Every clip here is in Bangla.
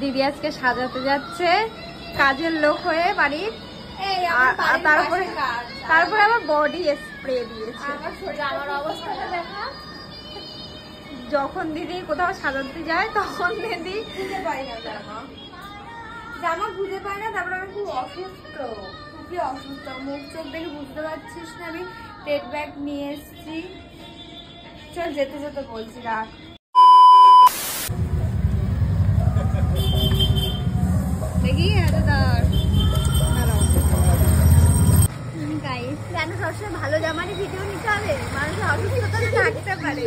দিদি আজকে সাজাতে যাচ্ছে কাজের লোক হয়ে বাড়ির। তারপরে আবার বডি স্প্রে দিয়েছে। যখন দিদি কোথাও সাজাতে যায় তখন দিদি খুঁজে পাই না জামা খুঁজে পাই না। তারপরে আমি খুব অসুস্থ, খুবই অসুস্থ, মুখ চোখ দেখে বুঝতে পারছিস না। আমি পেট ব্যাগ নিয়ে এসেছি। চল যেতে যেতে বলছি রাখ। দেখি সবসময় ভালো জামারই ভিডিও নিতে হবে, মানুষের অসুস্থতা থাকতে পারে।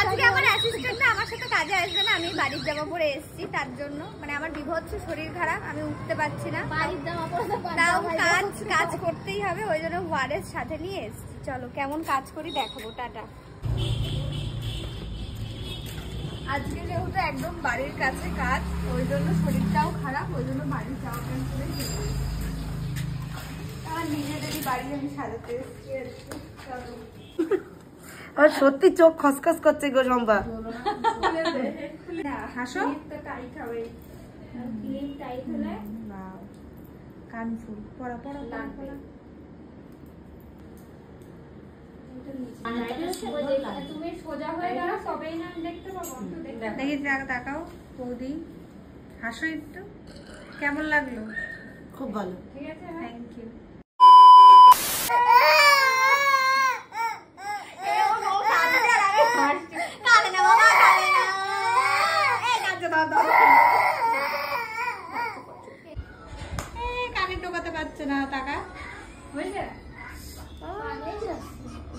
আজকে আমার অ্যাসিস্ট্যান্ট আমার সাথে কাজে আসবে না, আমি বাড়ির জামা পরে এসেছি তার জন্য। মানে আমার বিভৎস শরীর খারাপ, আমি উঠতে পারছি না, বাড়ির জামা পরে তাও কাজ করতেই হবে, ওই জন্য ওয়ারের সাথে নিয়ে এসেছি। চলো কেমন কাজ করি দেখাবো। টাটা। আজকে যেহেতু একদম বাড়ির কাছে কাজ, ওই জন্য শরীরটাও খারাপ, ওই জন্য বাড়ির জামা প্যান্ট পরে আমার নিজেদেরই বাড়ি আমি সাজাতে এসেছি। আর সত্যি চোখ খসখস করছে গো শম্পা। হাসো। টাইট হবে, ক্লিপ টাইট হলে কান ফুল পড়া পড়া পড়া। তুমি সোজা হয়ে গেল তবেই না দেখতে পাবো। দেখি তাকাও বৌদি, হাসো একটু। কেমন লাগলো? খুব ভালো। ঠিক আছে, থ্যাংক ইউ। কানে টোকাতে পারছে না, টাকা বুঝলে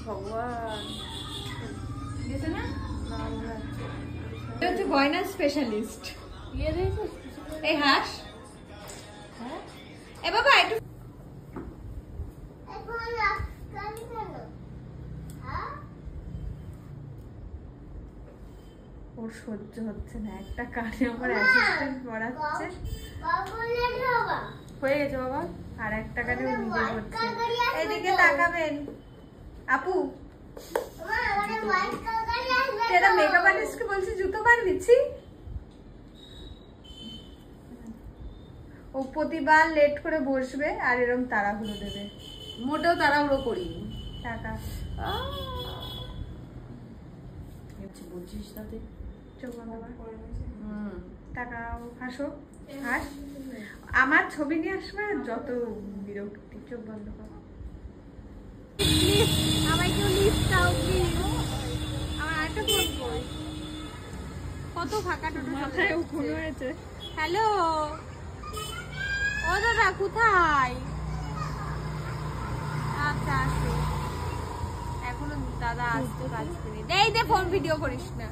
ভগবান গেছে না। হচ্ছে গয়না স্পেশালিস্ট। এই হাস এ বাবা একটু ওর সহ্য হচ্ছে না, একটা কানে আমার অ্যাসিস্ট্যান্ট পড়াচ্ছে। হয়ে গেছে বাবা, আর একটা কানে ও নিজে করছে। এদিকে তাকাবেন আপু। তেরা মেকআপ আর্টিস্টকে বলছি জুতো পারবিছি। ও প্রতিবার লেট করে বসবে আর এরকম তাড়াহুড়ো দেবে। মোটেও তাড়াহুড়ো করি টাকা বুঝছিস তাতে। চোখ বন্ধ কর। তাকাও, হাসো, হাস। আমার ছবি নিয়ে আসবে যত বিরক্তি। চোখ বন্ধ কর। আমায় কেউ লিফট দাও প্লিজ। আমার আরেকটা ফোন কই, কত ফাঁকা টোটো মাথায় খুন হয়েছে। হ্যালো ও দাদা কোথায়? আচ্ছা আসো। এখনো দাদা আসতে কাজ করি। এই দে ফোন ভিডিও করিস না।